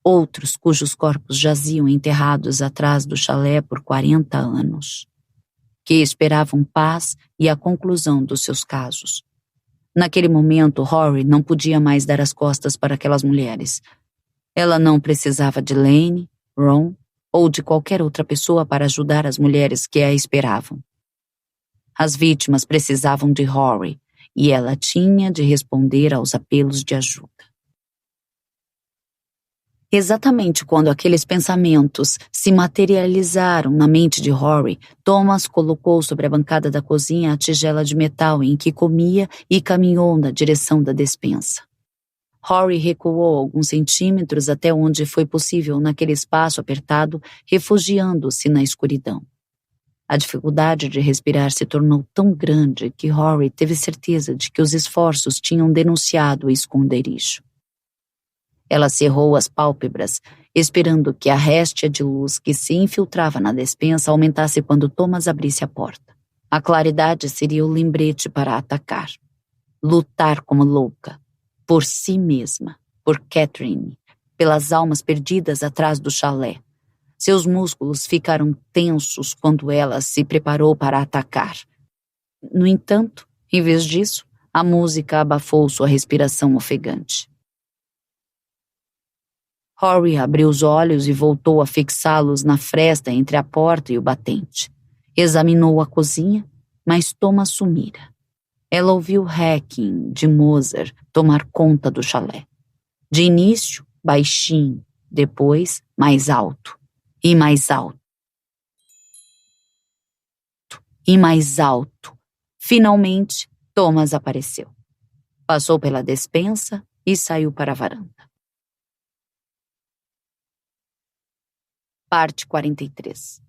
outros cujos corpos jaziam enterrados atrás do chalé por 40 anos, que esperavam paz e a conclusão dos seus casos. Naquele momento, Rory não podia mais dar as costas para aquelas mulheres. Ela não precisava de Lane, Ron ou de qualquer outra pessoa para ajudar as mulheres que a esperavam. As vítimas precisavam de Rory e ela tinha de responder aos apelos de ajuda. Exatamente quando aqueles pensamentos se materializaram na mente de Rory, Thomas colocou sobre a bancada da cozinha a tigela de metal em que comia e caminhou na direção da despensa. Rory recuou alguns centímetros até onde foi possível naquele espaço apertado, refugiando-se na escuridão. A dificuldade de respirar se tornou tão grande que Rory teve certeza de que os esforços tinham denunciado o esconderijo. Ela cerrou as pálpebras, esperando que a réstia de luz que se infiltrava na despensa aumentasse quando Thomas abrisse a porta. A claridade seria o lembrete para atacar. Lutar como louca. Por si mesma. Por Catherine. Pelas almas perdidas atrás do chalé. Seus músculos ficaram tensos quando ela se preparou para atacar. No entanto, em vez disso, a música abafou sua respiração ofegante. Rory abriu os olhos e voltou a fixá-los na fresta entre a porta e o batente. Examinou a cozinha, mas Thomas sumira. Ela ouviu Hacking, de Mozart, tomar conta do chalé. De início, baixinho, depois, mais alto. E mais alto. E mais alto. Finalmente, Thomas apareceu. Passou pela despensa e saiu para a varanda. Parte 43.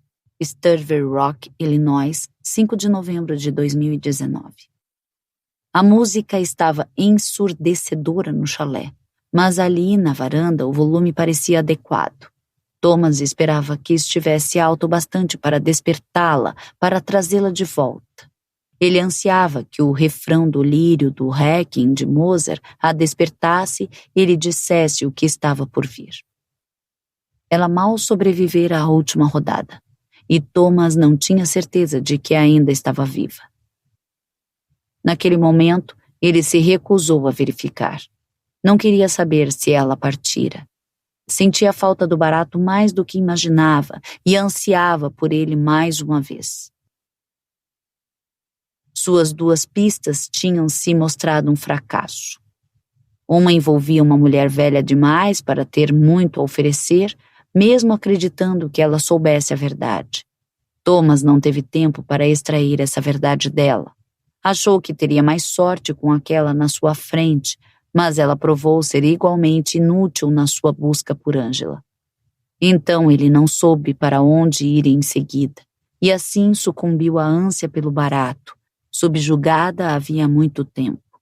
Sturvey Rock, Illinois, 5 de novembro de 2019. A música estava ensurdecedora no chalé, mas ali na varanda o volume parecia adequado. Thomas esperava que estivesse alto bastante para despertá-la, para trazê-la de volta. Ele ansiava que o refrão do lírio do Hacking de Mozart a despertasse e lhe dissesse o que estava por vir. Ela mal sobrevivera à última rodada, e Thomas não tinha certeza de que ainda estava viva. Naquele momento, ele se recusou a verificar. Não queria saber se ela partira. Sentia a falta do barato mais do que imaginava e ansiava por ele mais uma vez. Suas 2 pistas tinham se mostrado um fracasso. Uma envolvia uma mulher velha demais para ter muito a oferecer, mesmo acreditando que ela soubesse a verdade. Thomas não teve tempo para extrair essa verdade dela. Achou que teria mais sorte com aquela na sua frente, mas ela provou ser igualmente inútil na sua busca por Angela. Então ele não soube para onde ir em seguida, e assim sucumbiu à ânsia pelo barato, subjugada havia muito tempo.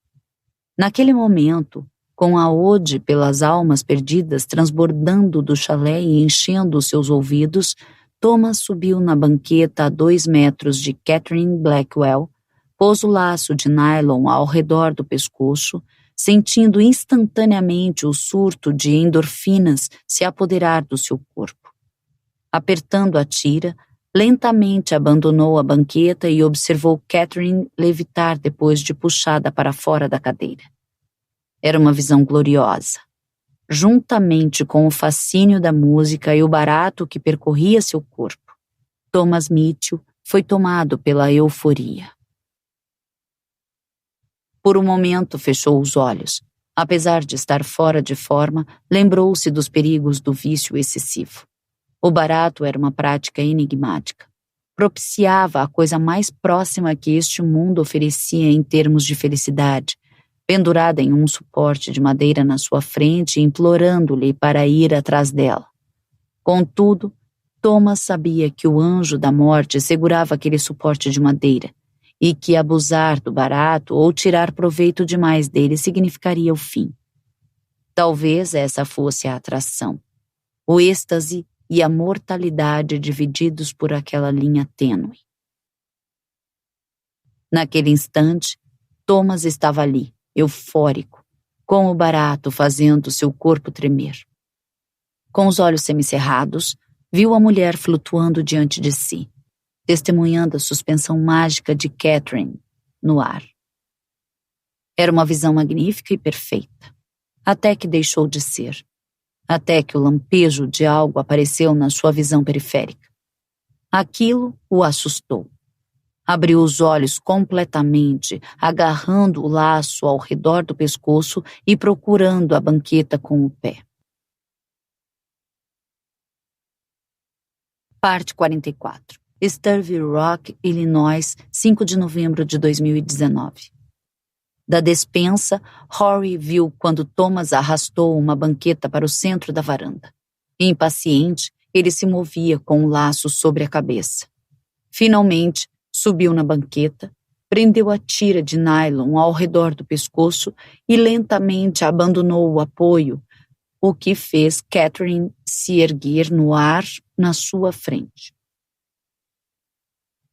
Naquele momento, com a ode pelas almas perdidas transbordando do chalé e enchendo seus ouvidos, Thomas subiu na banqueta a 2 metros de Catherine Blackwell, pôs o laço de nylon ao redor do pescoço, sentindo instantaneamente o surto de endorfinas se apoderar do seu corpo. Apertando a tira, lentamente abandonou a banqueta e observou Catherine levitar depois de puxada para fora da cadeira. Era uma visão gloriosa. Juntamente com o fascínio da música e o barato que percorria seu corpo, Thomas Mitchell foi tomado pela euforia. Por um momento fechou os olhos. Apesar de estar fora de forma, lembrou-se dos perigos do vício excessivo. O barato era uma prática enigmática. Propiciava a coisa mais próxima que este mundo oferecia em termos de felicidade, pendurada em um suporte de madeira na sua frente, implorando-lhe para ir atrás dela. Contudo, Thomas sabia que o anjo da morte segurava aquele suporte de madeira, e que abusar do barato ou tirar proveito demais dele significaria o fim. Talvez essa fosse a atração, o êxtase e a mortalidade divididos por aquela linha tênue. Naquele instante, Thomas estava ali, eufórico, com o barato fazendo seu corpo tremer. Com os olhos semicerrados, viu a mulher flutuando diante de si, testemunhando a suspensão mágica de Catherine no ar. Era uma visão magnífica e perfeita, até que deixou de ser, até que o lampejo de algo apareceu na sua visão periférica. Aquilo o assustou. Abriu os olhos completamente, agarrando o laço ao redor do pescoço e procurando a banqueta com o pé. Parte 44. Starville Rock, Illinois, 5 de novembro de 2019. Da despensa, Rory viu quando Thomas arrastou uma banqueta para o centro da varanda. Impaciente, ele se movia com o laço sobre a cabeça. Finalmente, subiu na banqueta, prendeu a tira de nylon ao redor do pescoço e lentamente abandonou o apoio, o que fez Catherine se erguer no ar na sua frente.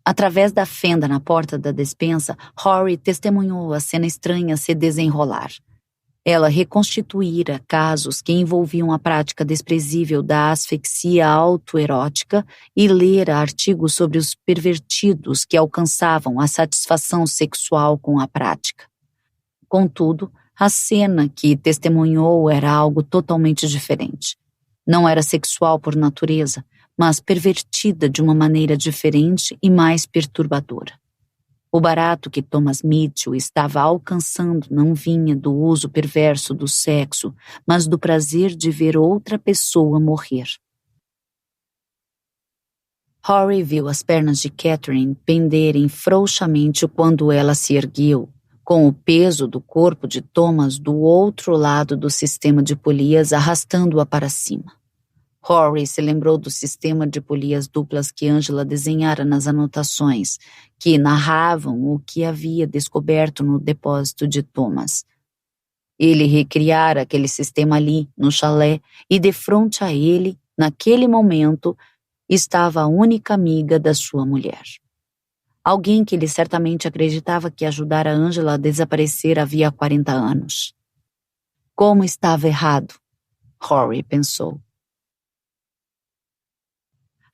Através da fenda na porta da despensa, Rory testemunhou a cena estranha se desenrolar. Ela reconstituíra casos que envolviam a prática desprezível da asfixia autoerótica e lera artigos sobre os pervertidos que alcançavam a satisfação sexual com a prática. Contudo, a cena que testemunhou era algo totalmente diferente. Não era sexual por natureza, mas pervertida de uma maneira diferente e mais perturbadora. O barato que Thomas Mitchell estava alcançando não vinha do uso perverso do sexo, mas do prazer de ver outra pessoa morrer. Rory viu as pernas de Catherine penderem frouxamente quando ela se ergueu, com o peso do corpo de Thomas do outro lado do sistema de polias arrastando-a para cima. Rory se lembrou do sistema de polias duplas que Angela desenhara nas anotações, que narravam o que havia descoberto no depósito de Thomas. Ele recriara aquele sistema ali, no chalé, e defronte a ele, naquele momento, estava a única amiga da sua mulher. Alguém que ele certamente acreditava que ajudara Angela a desaparecer havia 40 anos. Como estava errado, Rory pensou.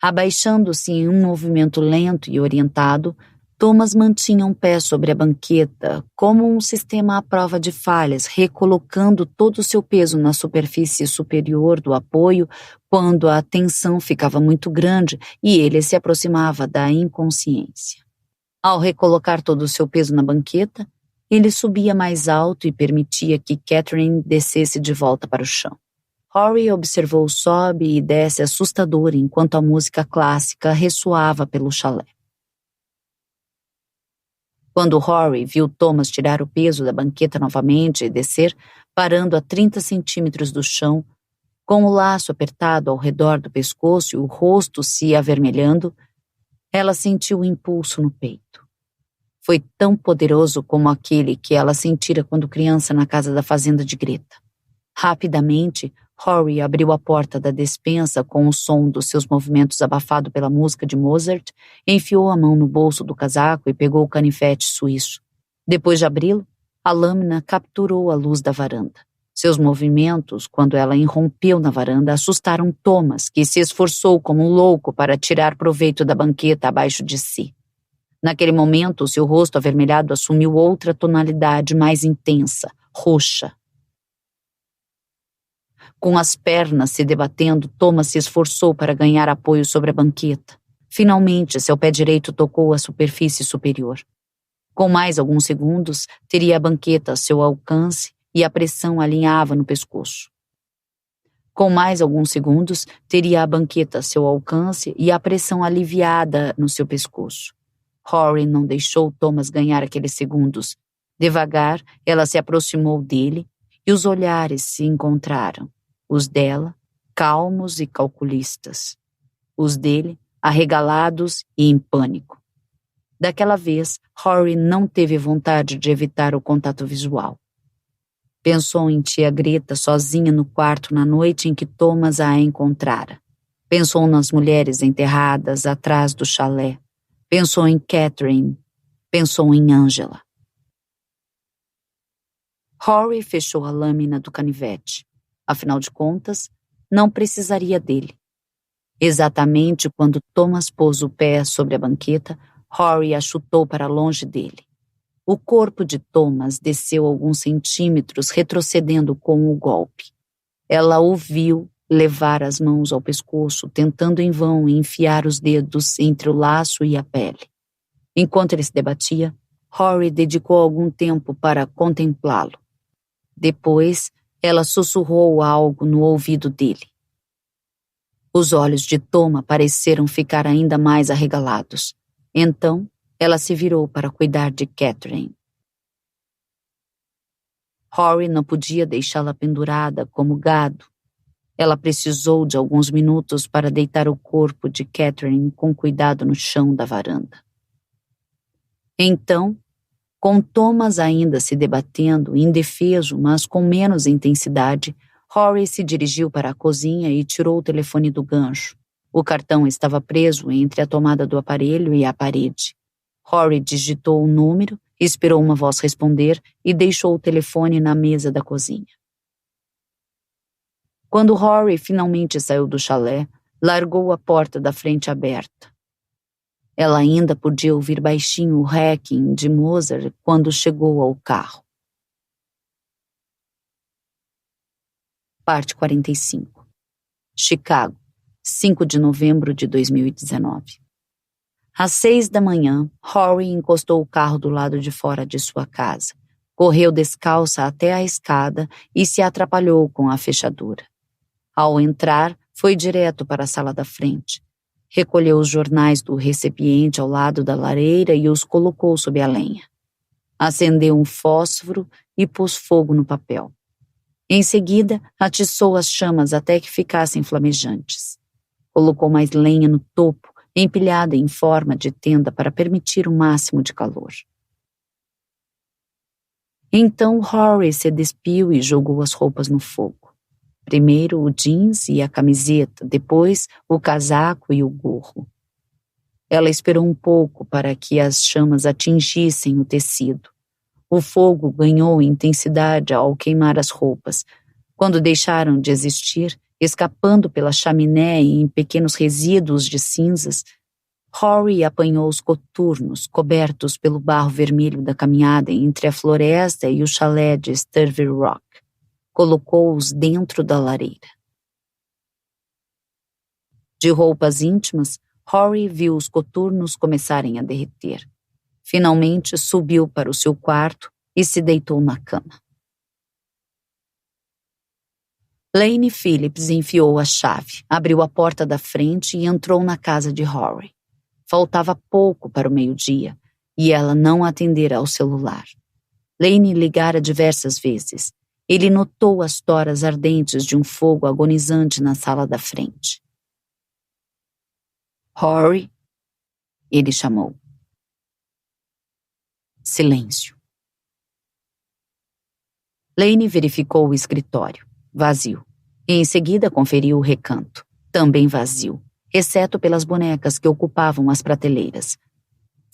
Abaixando-se em um movimento lento e orientado, Thomas mantinha um pé sobre a banqueta, como um sistema à prova de falhas, recolocando todo o seu peso na superfície superior do apoio quando a tensão ficava muito grande e ele se aproximava da inconsciência. Ao recolocar todo o seu peso na banqueta, ele subia mais alto e permitia que Catherine descesse de volta para o chão. Rory observou o sobe e desce assustador enquanto a música clássica ressoava pelo chalé. Quando Rory viu Thomas tirar o peso da banqueta novamente e descer, parando a 30 centímetros do chão, com o laço apertado ao redor do pescoço e o rosto se avermelhando, ela sentiu um impulso no peito. Foi tão poderoso como aquele que ela sentira quando criança na casa da fazenda de Greta. Rapidamente, Rory abriu a porta da despensa com o som dos seus movimentos abafado pela música de Mozart, enfiou a mão no bolso do casaco e pegou o canivete suíço. Depois de abri-lo, a lâmina capturou a luz da varanda. Seus movimentos, quando ela irrompeu na varanda, assustaram Thomas, que se esforçou como um louco para tirar proveito da banqueta abaixo de si. Naquele momento, seu rosto avermelhado assumiu outra tonalidade mais intensa, roxa. Com as pernas se debatendo, Thomas se esforçou para ganhar apoio sobre a banqueta. Finalmente, seu pé direito tocou a superfície superior. Com mais alguns segundos, teria a banqueta a seu alcance e a pressão alinhava no pescoço. Com mais alguns segundos, teria a banqueta a seu alcance e a pressão aliviada no seu pescoço. Rory não deixou Thomas ganhar aqueles segundos. Devagar, ela se aproximou dele e os olhares se encontraram. Os dela, calmos e calculistas. Os dele, arregalados e em pânico. Daquela vez, Rory não teve vontade de evitar o contato visual. Pensou em tia Greta sozinha no quarto na noite em que Thomas a encontrara. Pensou nas mulheres enterradas atrás do chalé. Pensou em Catherine. Pensou em Angela. Rory fechou a lâmina do canivete. Afinal de contas, não precisaria dele. Exatamente quando Thomas pôs o pé sobre a banqueta, Rory a chutou para longe dele. O corpo de Thomas desceu alguns centímetros, retrocedendo com o golpe. Ela o viu levar as mãos ao pescoço, tentando em vão enfiar os dedos entre o laço e a pele. Enquanto ele se debatia, Rory dedicou algum tempo para contemplá-lo. Depois, ela sussurrou algo no ouvido dele. Os olhos de Thomas pareceram ficar ainda mais arregalados. Então, ela se virou para cuidar de Catherine. Rory não podia deixá-la pendurada como gado. Ela precisou de alguns minutos para deitar o corpo de Catherine com cuidado no chão da varanda. Então, com Thomas ainda se debatendo, indefeso, mas com menos intensidade, Rory se dirigiu para a cozinha e tirou o telefone do gancho. O cartão estava preso entre a tomada do aparelho e a parede. Rory digitou o número, esperou uma voz responder e deixou o telefone na mesa da cozinha. Quando Rory finalmente saiu do chalé, largou a porta da frente aberta. Ela ainda podia ouvir baixinho o Requiem de Mozart quando chegou ao carro. Parte 45. Chicago, 5 de novembro de 2019. Às 6 da manhã, Rory encostou o carro do lado de fora de sua casa, correu descalça até a escada e se atrapalhou com a fechadura. Ao entrar, foi direto para a sala da frente. Recolheu os jornais do recipiente ao lado da lareira e os colocou sob a lenha. Acendeu um fósforo e pôs fogo no papel. Em seguida, atiçou as chamas até que ficassem flamejantes. Colocou mais lenha no topo, empilhada em forma de tenda para permitir o máximo de calor. Então Rory se despiu e jogou as roupas no fogo. Primeiro o jeans e a camiseta, depois o casaco e o gorro. Ela esperou um pouco para que as chamas atingissem o tecido. O fogo ganhou intensidade ao queimar as roupas. Quando deixaram de existir, escapando pela chaminé e em pequenos resíduos de cinzas, Rory apanhou os coturnos cobertos pelo barro vermelho da caminhada entre a floresta e o chalé de Sturvey Rock. Colocou-os dentro da lareira. De roupas íntimas, Rory viu os coturnos começarem a derreter. Finalmente subiu para o seu quarto e se deitou na cama. Laine Phillips enfiou a chave, abriu a porta da frente e entrou na casa de Rory. Faltava pouco para o meio-dia e ela não atendera ao celular. Laine ligara diversas vezes. Ele notou as toras ardentes de um fogo agonizante na sala da frente. Rory? Ele chamou. Silêncio. Laine verificou o escritório. Vazio. E em seguida conferiu o recanto. Também vazio, exceto pelas bonecas que ocupavam as prateleiras.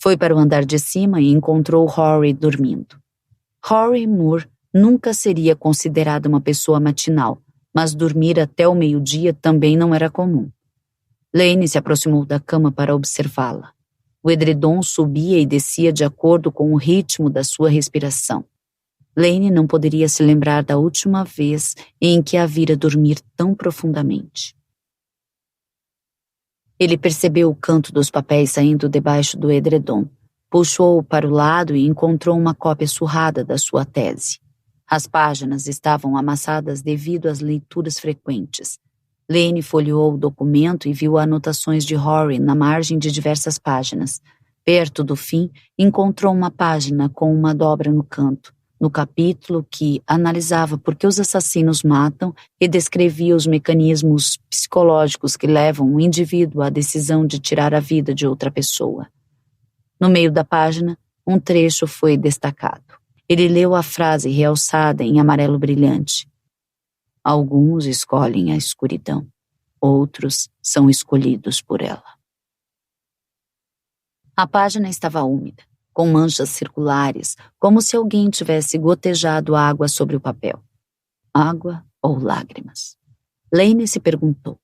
Foi para o andar de cima e encontrou Rory dormindo. Rory Moore nunca seria considerada uma pessoa matinal, mas dormir até o meio-dia também não era comum. Laine se aproximou da cama para observá-la. O edredom subia e descia de acordo com o ritmo da sua respiração. Laine não poderia se lembrar da última vez em que a vira dormir tão profundamente. Ele percebeu o canto dos papéis saindo debaixo do edredom. Puxou-o para o lado e encontrou uma cópia surrada da sua tese. As páginas estavam amassadas devido às leituras frequentes. Laine folheou o documento e viu anotações de Rory na margem de diversas páginas. Perto do fim, encontrou uma página com uma dobra no canto, no capítulo que analisava por que os assassinos matam e descrevia os mecanismos psicológicos que levam o indivíduo à decisão de tirar a vida de outra pessoa. No meio da página, um trecho foi destacado. Ele leu a frase realçada em amarelo brilhante. Alguns escolhem a escuridão, outros são escolhidos por ela. A página estava úmida, com manchas circulares, como se alguém tivesse gotejado água sobre o papel. Água ou lágrimas. Lane se perguntou.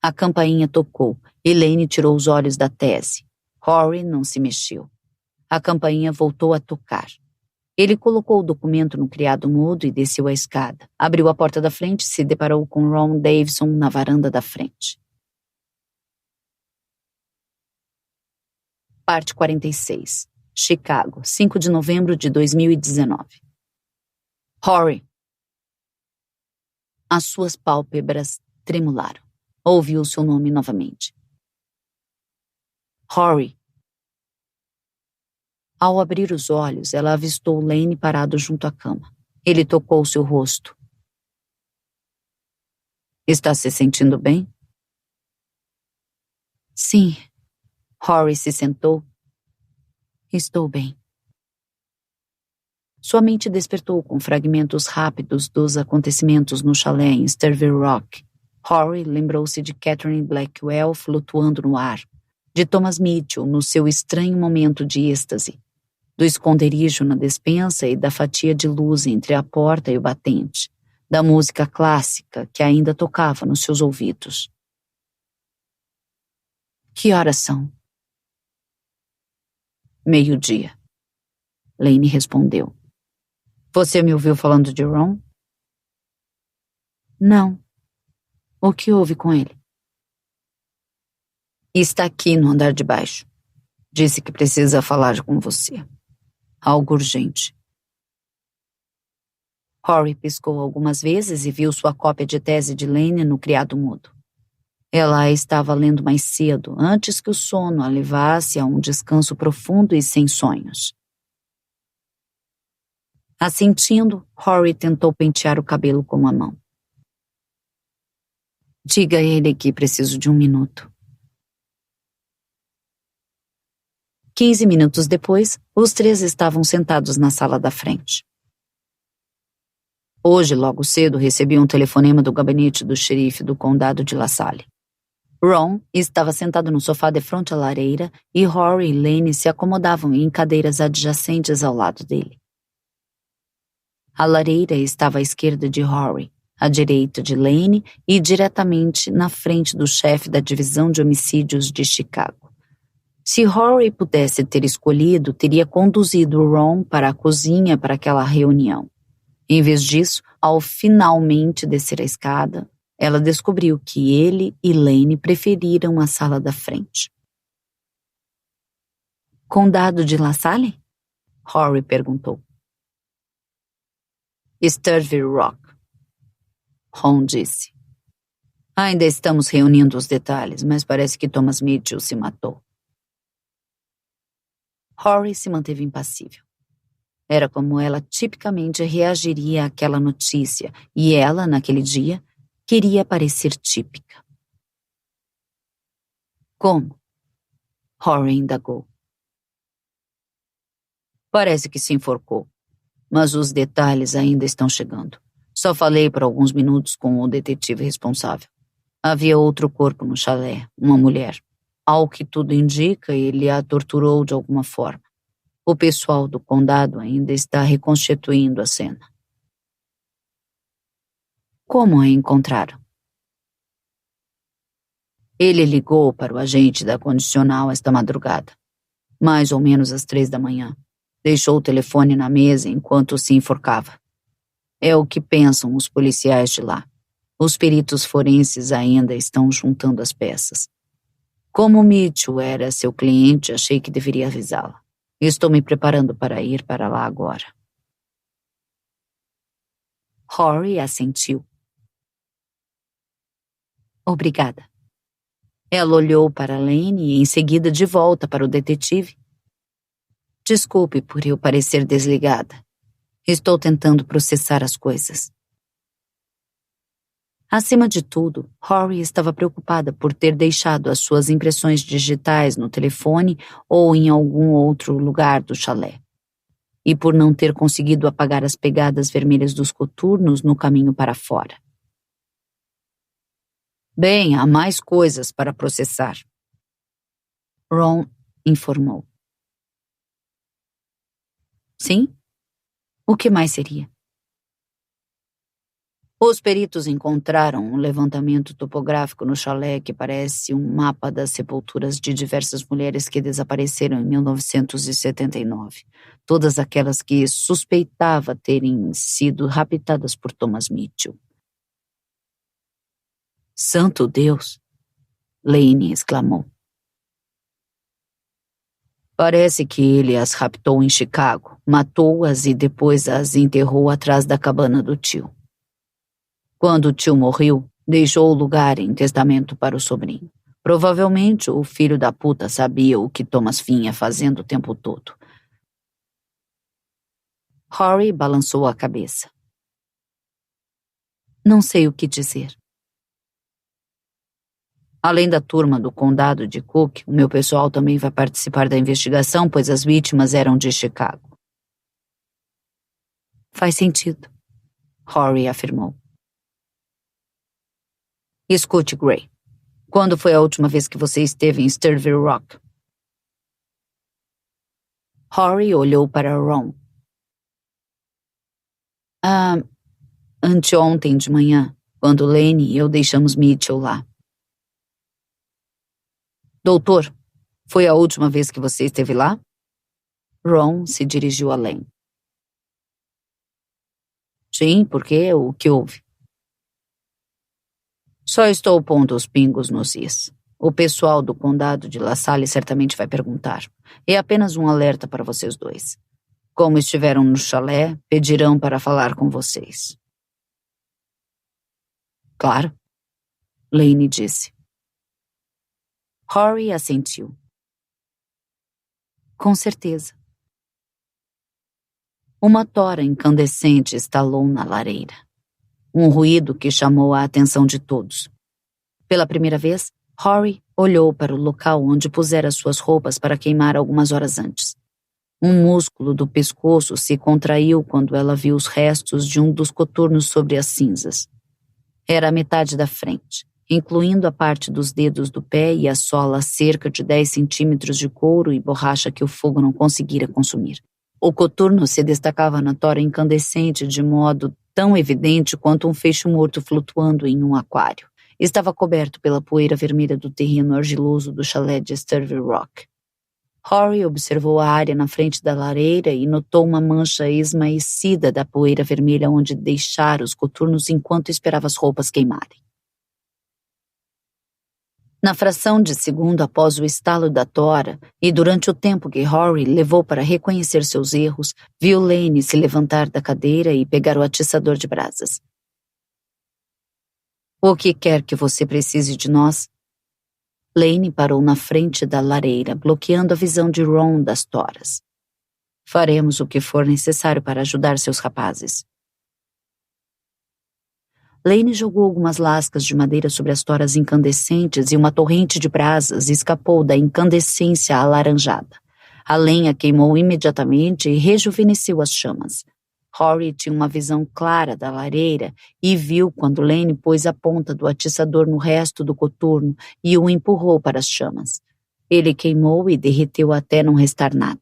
A campainha tocou e Lane tirou os olhos da tese. Rory não se mexeu. A campainha voltou a tocar. Ele colocou o documento no criado mudo e desceu a escada. Abriu a porta da frente e se deparou com Ron Davidson na varanda da frente. Parte 46. Chicago, 5 de novembro de 2019. Rory. As suas pálpebras tremularam. Ouviu seu nome novamente. Rory. Ao abrir os olhos, ela avistou Lane parado junto à cama. Ele tocou seu rosto. Está se sentindo bem? Sim. Rory se sentou. Estou bem. Sua mente despertou com fragmentos rápidos dos acontecimentos no chalé em Starville Rock. Rory lembrou-se de Catherine Blackwell flutuando no ar, de Thomas Mitchell no seu estranho momento de êxtase, do esconderijo na despensa e da fatia de luz entre a porta e o batente, da música clássica que ainda tocava nos seus ouvidos. Que horas são? 12:00. Lane respondeu. Você me ouviu falando de Ron? Não. O que houve com ele? Está aqui no andar de baixo. Disse que precisa falar com você. Algo urgente. Rory piscou algumas vezes e viu sua cópia de tese de Lane no criado mudo. Ela a estava lendo mais cedo, antes que o sono a levasse a um descanso profundo e sem sonhos. Assentindo, Rory tentou pentear o cabelo com a mão. Diga a ele que preciso de 1 minuto. 15 minutos depois, os 3 estavam sentados na sala da frente. Hoje, logo cedo, recebi um telefonema do gabinete do xerife do condado de LaSalle. Ron estava sentado no sofá de frente à lareira e Rory e Lane se acomodavam em cadeiras adjacentes ao lado dele. A lareira estava à esquerda de Rory, à direita de Lane e diretamente na frente do chefe da divisão de homicídios de Chicago. Se Rory pudesse ter escolhido, teria conduzido Ron para a cozinha para aquela reunião. Em vez disso, ao finalmente descer a escada, ela descobriu que ele e Lane preferiram a sala da frente. Condado de LaSalle? Rory perguntou. Starville Rock. Ron disse. Ainda estamos reunindo os detalhes, mas parece que Thomas Mitchell se matou. Rory se manteve impassível. Era como ela tipicamente reagiria àquela notícia, e ela, naquele dia, queria parecer típica. Como? Rory indagou. Parece que se enforcou, mas os detalhes ainda estão chegando. Só falei por alguns minutos com o detetive responsável. Havia outro corpo no chalé, uma mulher. Ao que tudo indica, ele a torturou de alguma forma. O pessoal do condado ainda está reconstituindo a cena. Como a encontraram? Ele ligou para o agente da condicional esta madrugada, mais ou menos às 3 da manhã. Deixou o telefone na mesa enquanto se enforcava. É o que pensam os policiais de lá. Os peritos forenses ainda estão juntando as peças. Como Mitchell era seu cliente, achei que deveria avisá-la. Estou me preparando para ir para lá agora. Rory assentiu. Obrigada. Ela olhou para Lane e em seguida de volta para o detetive. Desculpe por eu parecer desligada. Estou tentando processar as coisas. Acima de tudo, Rory estava preocupada por ter deixado as suas impressões digitais no telefone ou em algum outro lugar do chalé. E por não ter conseguido apagar as pegadas vermelhas dos coturnos no caminho para fora. Bem, há mais coisas para processar. Ron informou. Sim? O que mais seria? Os peritos encontraram um levantamento topográfico no chalé que parece um mapa das sepulturas de diversas mulheres que desapareceram em 1979. Todas aquelas que suspeitava terem sido raptadas por Thomas Mitchell. Santo Deus! Lane exclamou. Parece que ele as raptou em Chicago, matou-as e depois as enterrou atrás da cabana do tio. Quando o tio morreu, deixou o lugar em testamento para o sobrinho. Provavelmente o filho da puta sabia o que Thomas vinha fazendo o tempo todo. Rory balançou a cabeça. Não sei o que dizer. Além da turma do condado de Cook, o meu pessoal também vai participar da investigação, pois as vítimas eram de Chicago. Faz sentido, Rory afirmou. Escute, Gray. Quando foi a última vez que você esteve em Sturville Rock? Rory olhou para Ron. Anteontem de manhã, quando Lane e eu deixamos Mitchell lá. Doutor, foi a última vez que você esteve lá? Ron se dirigiu a Lane. Sim, por quê? O que houve? Só estou pondo os pingos nos is. O pessoal do condado de La Salle certamente vai perguntar. É apenas um alerta para vocês dois. Como estiveram no chalé, pedirão para falar com vocês. Claro, Lane disse. Rory assentiu. Com certeza. Uma tora incandescente estalou na lareira. Um ruído que chamou a atenção de todos. Pela primeira vez, Rory olhou para o local onde pusera suas roupas para queimar algumas horas antes. Um músculo do pescoço se contraiu quando ela viu os restos de um dos coturnos sobre as cinzas. Era a metade da frente, incluindo a parte dos dedos do pé e a sola a cerca de 10 centímetros de couro e borracha que o fogo não conseguira consumir. O coturno se destacava na tora incandescente de modo tão evidente quanto um feixe morto flutuando em um aquário. Estava coberto pela poeira vermelha do terreno argiloso do chalé de Sturville Rock. Rory observou a área na frente da lareira e notou uma mancha esmaecida da poeira vermelha onde deixara os coturnos enquanto esperava as roupas queimarem. Na fração de segundo após o estalo da tora, e durante o tempo que Rory levou para reconhecer seus erros, viu Lane se levantar da cadeira e pegar o atiçador de brasas. O que quer que você precise de nós? Lane parou na frente da lareira, bloqueando a visão de Ron das toras. Faremos o que for necessário para ajudar seus rapazes. Lane jogou algumas lascas de madeira sobre as toras incandescentes e uma torrente de brasas escapou da incandescência alaranjada. A lenha queimou imediatamente e rejuvenesceu as chamas. Rory tinha uma visão clara da lareira e viu quando Lane pôs a ponta do atiçador no resto do coturno e o empurrou para as chamas. Ele queimou e derreteu até não restar nada.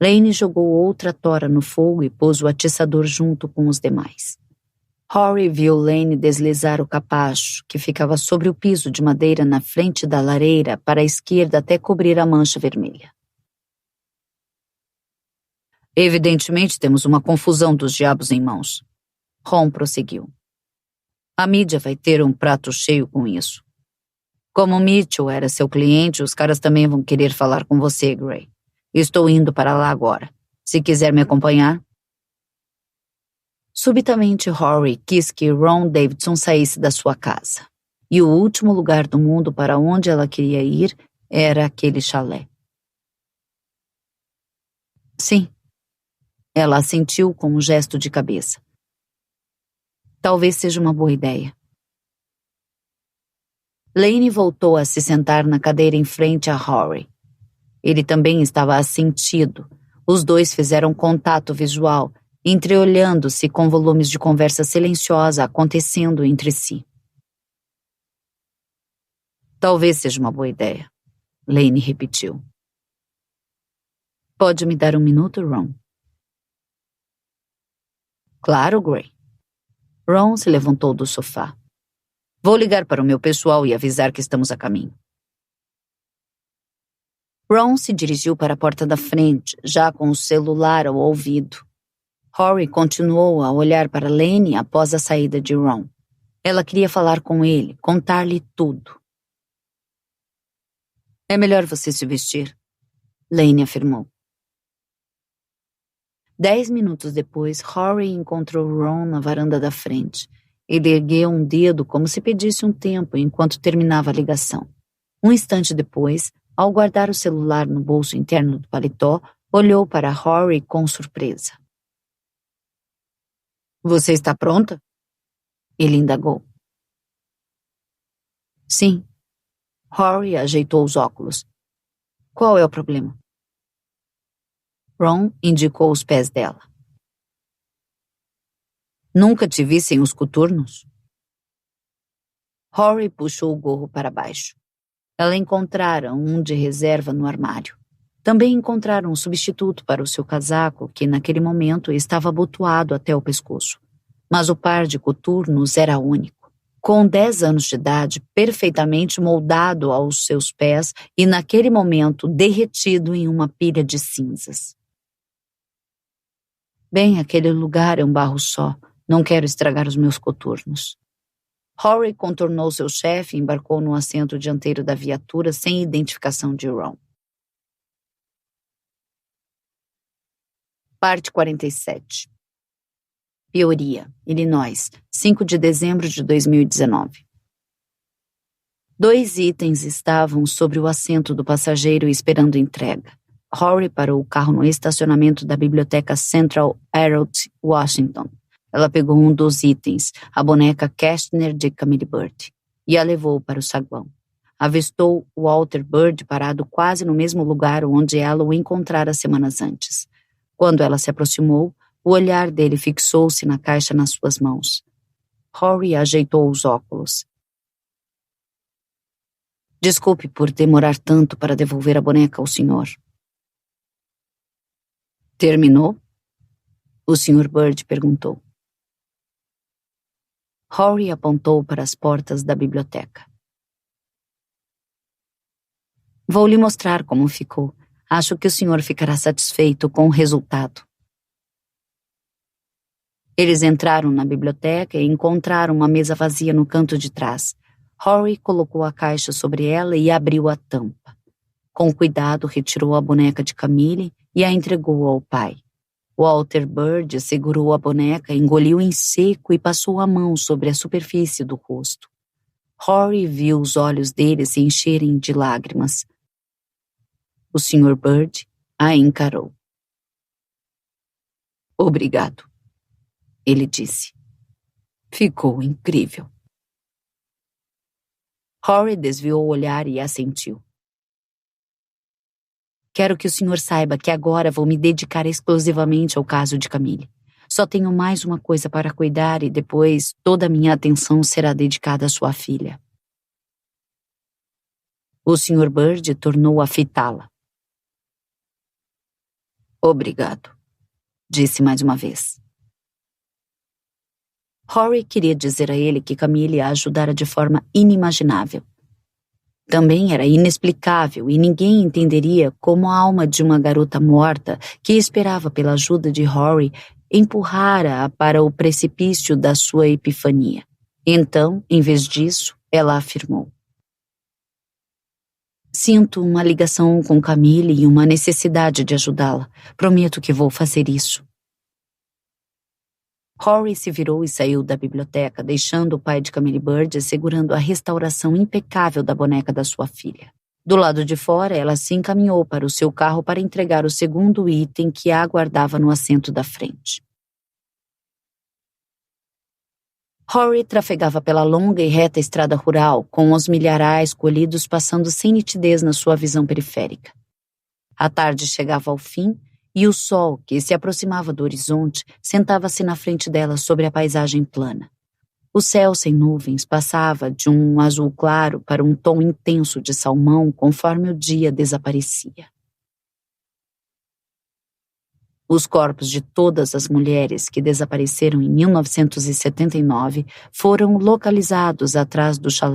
Lane jogou outra tora no fogo e pôs o atiçador junto com os demais. Rory viu Lane deslizar o capacho, que ficava sobre o piso de madeira na frente da lareira, para a esquerda até cobrir a mancha vermelha. Evidentemente temos uma confusão dos diabos em mãos. Ron prosseguiu. A mídia vai ter um prato cheio com isso. Como Mitchell era seu cliente, os caras também vão querer falar com você, Gray. Estou indo para lá agora. Se quiser me acompanhar. Subitamente, Rory quis que Ron Davidson saísse da sua casa. E o último lugar do mundo para onde ela queria ir era aquele chalé. Sim. Ela assentiu com um gesto de cabeça. Talvez seja uma boa ideia. Lane voltou a se sentar na cadeira em frente a Rory. Ele também estava assentido. Os dois fizeram contato visual, entreolhando-se com volumes de conversa silenciosa acontecendo entre si. Talvez seja uma boa ideia, Lane repetiu. Pode me dar um minuto, Ron? Claro, Gray. Ron se levantou do sofá. Vou ligar para o meu pessoal e avisar que estamos a caminho. Ron se dirigiu para a porta da frente, já com o celular ao ouvido. Rory continuou a olhar para Lane após a saída de Ron. Ela queria falar com ele, contar-lhe tudo. É melhor você se vestir, Lane afirmou. 10 minutos depois, Rory encontrou Ron na varanda da frente. Ele ergueu um dedo como se pedisse um tempo enquanto terminava a ligação. Um instante depois, ao guardar o celular no bolso interno do paletó, olhou para Rory com surpresa. Você está pronta? Ele indagou. Sim. Rory ajeitou os óculos. Qual é o problema? Ron indicou os pés dela. Nunca te vi sem os coturnos? Rory puxou o gorro para baixo. Ela encontrara um de reserva no armário. Também encontraram um substituto para o seu casaco, que naquele momento estava abotoado até o pescoço. Mas o par de coturnos era único. Com 10 anos de idade, perfeitamente moldado aos seus pés e naquele momento derretido em uma pilha de cinzas. Bem, aquele lugar é um barro só. Não quero estragar os meus coturnos. Rory contornou seu chefe e embarcou no assento dianteiro da viatura sem identificação de Ron. Parte 47. Peoria, Illinois, 5 de dezembro de 2019. 2 itens estavam sobre o assento do passageiro esperando entrega. Rory parou o carro no estacionamento da biblioteca Central Herald, Washington. Ela pegou um dos itens, a boneca Kastner de Camille Bird, e a levou para o saguão. Avistou Walter Bird parado quase no mesmo lugar onde ela o encontrara semanas antes. Quando ela se aproximou, o olhar dele fixou-se na caixa nas suas mãos. Rory ajeitou os óculos. Desculpe por demorar tanto para devolver a boneca ao senhor. Terminou? O Sr. Bird perguntou. Rory apontou para as portas da biblioteca. Vou lhe mostrar como ficou. Acho que o senhor ficará satisfeito com o resultado. Eles entraram na biblioteca e encontraram uma mesa vazia no canto de trás. Rory colocou a caixa sobre ela e abriu a tampa. Com cuidado, retirou a boneca de Camille e a entregou ao pai. Walter Bird segurou a boneca, engoliu em seco e passou a mão sobre a superfície do rosto. Rory viu os olhos dele se encherem de lágrimas. O Sr. Bird a encarou. Obrigado, ele disse. Ficou incrível. Rory desviou o olhar e assentiu. Quero que o senhor saiba que agora vou me dedicar exclusivamente ao caso de Camille. Só tenho mais uma coisa para cuidar e depois toda a minha atenção será dedicada à sua filha. O Sr. Bird tornou a fitá-la. Obrigado, disse mais uma vez. Rory queria dizer a ele que Camille a ajudara de forma inimaginável. Também era inexplicável e ninguém entenderia como a alma de uma garota morta que esperava pela ajuda de Rory empurrara-a para o precipício da sua epifania. Então, em vez disso, ela afirmou. Sinto uma ligação com Camille e uma necessidade de ajudá-la. Prometo que vou fazer isso. Rory se virou e saiu da biblioteca, deixando o pai de Camille Bird segurando a restauração impecável da boneca da sua filha. Do lado de fora, ela se encaminhou para o seu carro para entregar o segundo item que a aguardava no assento da frente. Rory trafegava pela longa e reta estrada rural, com os milharais colhidos passando sem nitidez na sua visão periférica. A tarde chegava ao fim e o sol, que se aproximava do horizonte, sentava-se na frente dela sobre a paisagem plana. O céu sem nuvens passava de um azul claro para um tom intenso de salmão conforme o dia desaparecia. Os corpos de todas as mulheres que desapareceram em 1979 foram localizados atrás do chalé